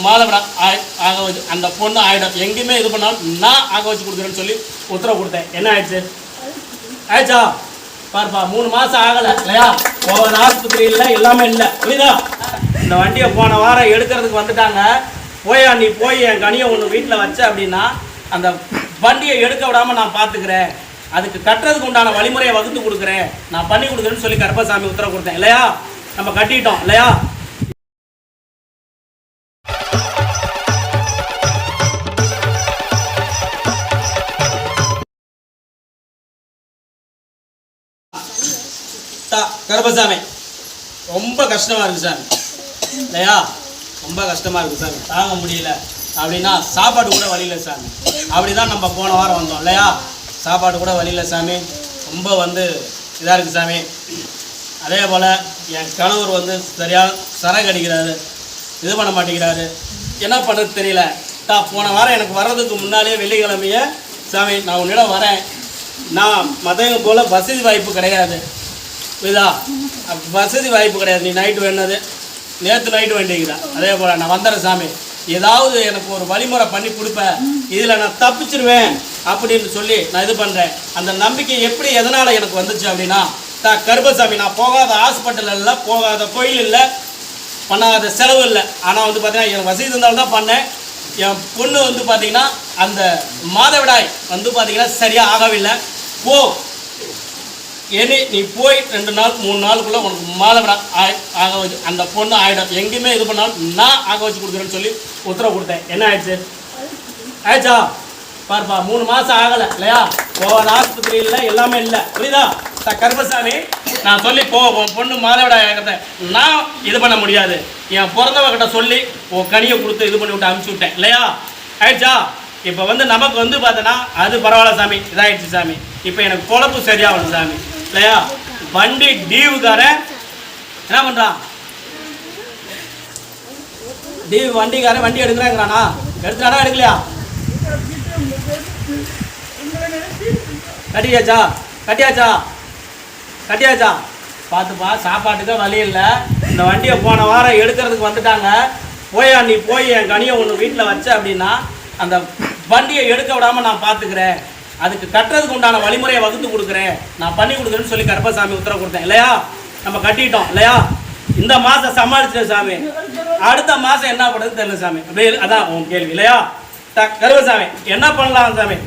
மாதவிடா ஆக வச்சு அந்த பொண்ணு ஆகிடும். எங்கேயுமே இது பண்ணாலும் நான் ஆக வச்சு கொடுக்குறேன்னு சொல்லி உத்தரவு கொடுத்தேன். என்ன ஆயிடுச்சு? ஆயிடுச்சா? பாருப்பா 3 மாதம் ஆகலை இல்லையா? போகிற ஆஸ்பத்திரி இல்லை, எல்லாமே இல்லை. புரியுதா? இந்த வண்டியை போன வாரம் எடுக்கிறதுக்கு வந்துட்டாங்க. போயா நீ போய் என் கனியை ஒன்று வீட்டில் வச்ச அப்படின்னா அந்த வண்டியை எடுக்க விடாமல் நான் பார்த்துக்கிறேன், அதுக்கு கட்டுறதுக்கு உண்டான வழிமுறையை வகுத்து கொடுக்குறேன், நான் பண்ணி கொடுக்குறேன்னு சொல்லி கருப்பசாமி உத்தரவு கொடுத்தேன் இல்லையா? நம்ம கட்டிட்டோம் இல்லையா? கருப்பசாமி ரொம்ப கஷ்டமாக இருக்குது சாமி இல்லையா? ரொம்ப கஷ்டமாக இருக்குது சாமி, தாங்க முடியல அப்படின்னா சாப்பாடு கூட வழி இல்லை சாமி. அப்படி தான் நம்ம போன வாரம் வந்தோம் இல்லையா? சாப்பாடு கூட வழி இல்லை சாமி. ரொம்ப இதாக இருக்குது சாமி. அதே போல் என் கணவர் சரியாக சரக்கு அடிக்கிறாரு, இது பண்ண மாட்டேங்கிறாரு. என்ன பண்ணுறது தெரியல. போன வாரம் எனக்கு வர்றதுக்கு முன்னாலே வெள்ளிக்கிழமையே சாமி நான் உன்னிடம் வரேன், நான் மற்றவங்க போல் வசதி வாய்ப்பு கிடையாது புரியுதா? வசதி வாய்ப்பு கிடையாது. நீ நைட்டு வேணது நேற்று நைட்டு வேண்டிக்கிறேன். அதே போல் நான் வந்துடுறேன் சாமி, ஏதாவது எனக்கு ஒரு வழிமுறை பண்ணி கொடுப்பேன், இதில் நான் தப்பிச்சிருவேன் அப்படின்னு சொல்லி நான் இது பண்ணுறேன். அந்த நம்பிக்கை எப்படி எதனால் எனக்கு வந்துச்சு அப்படின்னா, கருப்பசாமி நான் போகாத ஹாஸ்பிட்டல் இல்லை, போகாத கோயில் இல்லை, பண்ணாத செலவு இல்லை. ஆனால் பார்த்தீங்கன்னா எனக்கு வசதி இருந்தாலும் தான் பண்ணேன். என் பொண்ணு பார்த்தீங்கன்னா அந்த மாதவிடாய் பார்த்தீங்கன்னா சரியாக ஆகவில்லை. நீ போய் 2 நாள் 3 நாளுக்குள்ளே உனக்கு மாதவிடா ஆக வச்சு அந்த பொண்ணு ஆகிடும். எங்கேயுமே இது பண்ணாலும் நான் ஆக வச்சு கொடுக்குறேன்னு சொல்லி உத்தரவு கொடுத்தேன். என்ன ஆயிடுச்சு? ஆயிடுச்சா? பாருப்பா 3 மாதம் ஆகலை இல்லையா? போகிற ஆஸ்பத்திரி இல்லை, எல்லாமே இல்லை. புரியுதா? கருப்பசாமி நான் சொல்லி உன் பொண்ணு மாதவிடா ஆகிறத நான் இது பண்ண முடியாது. என் பிறந்தவங்கிட்ட சொல்லி உன் கனியை கொடுத்து இது பண்ணி விட்டு அனுப்பிச்சி விட்டேன் இல்லையா? ஆயிடுச்சா? இப்போ நமக்கு பார்த்தோன்னா அது பரவாயில்ல சாமி, இதாகிடுச்சு சாமி. இப்போ எனக்கு பொழப்பு சரியாகணும் சாமி இல்லையா? வண்டி டியூவுக்காரன் என்ன பண்ணுறான்? டியூ வண்டிக்காரன் வண்டி எடுக்கிறாங்கிறானா? எடுத்துறானா எடுக்கலையா? கட்டியாச்சா? கட்டியாச்சா? கட்டியாச்சா? பார்த்துப்பா, சாப்பாட்டுக்கு வழி இல்லை. இந்த வண்டியை போன வாரம் எடுக்கிறதுக்கு வந்துட்டாங்க. போயா நீ போய் என் கனியை ஒன்று வீட்டில் வச்ச அப்படின்னா அந்த வண்டியை எடுக்க விடாமல் நான் பார்த்துக்கிறேன், அதுக்கு கட்டுறதுக்கு உண்டான வழிமுறையை வகுத்து கொடுக்குறேன், நான் பண்ணி கொடுக்குறேன்னு சொல்லி கருப்பசாமி உத்தரவு கொடுத்தேன் இல்லையா? நம்ம கட்டிட்டோம் இல்லையா? இந்த மாதம் சமாளிச்சிட்டேன் சாமி. அடுத்த மாதம் என்ன பண்ணுறது தெரியல சாமி. அப்படியே அதான் உன் கேள்வி இல்லையா? கருப்பசாமி என்ன பண்ணலாம் சாமி?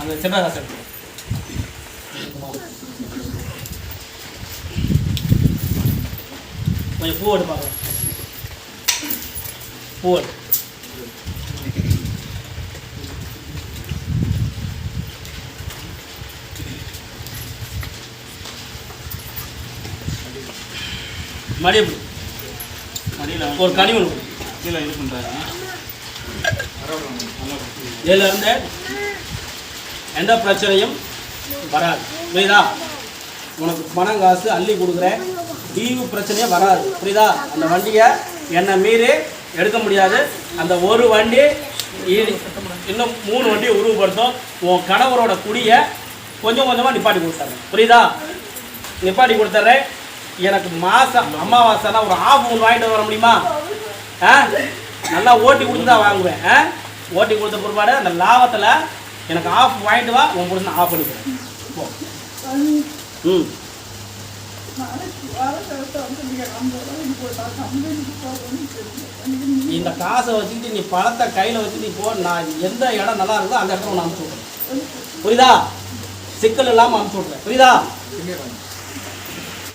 அந்த சின்ன காசு கொஞ்சம் பூ எடுப்பாங்க. பூ மடிய மடியில் ஒரு கனி ஒன்று கீழே இது பண்ணுறாரு. இதிலேருந்து எந்த பிரச்சனையும் வராது புரியுதா? உனக்கு பணம் காசு அள்ளி கொடுக்குறேன், டியூ பிரச்சனையே வராது புரியுதா? அந்த வண்டியை என்னை மீறி எடுக்க முடியாது. அந்த ஒரு வண்டி இன்னும் 3 வண்டியை உருவப்படுத்தும். உன் கணவரோட குடியை கொஞ்சம் கொஞ்சமாக நிப்பாட்டி கொடுத்தாரு புரியுதா? நிப்பாட்டி கொடுத்துட்றேன். எனக்கு மாதம் அமாவாசைனா ஒரு ஆஃப் ஒன்று வாங்கிட்டு வர முடியுமா? நல்லா ஓட்டி கொடுத்து தான் வாங்குவேன். ஓட்டி கொடுத்த பிற்பாடு அந்த லாபத்தில் எனக்கு ஆஃப் வாங்கிட்டு வா, உன் பிடிச்சி ஆஃப் பண்ணிக்கிறேன். இந்த காசை வச்சுக்கிட்டு நீ பணத்தை கையில் வச்சு நீ போ, நான் எந்த இடம் நல்லா இருக்குதோ அந்த இடத்துல ஒன்று அனுப்பிச்சி விட்றேன் புரியுதா? சிக்கல் இல்லாமல் அனுப்பிச்சி விட்றேன் புரியுதா?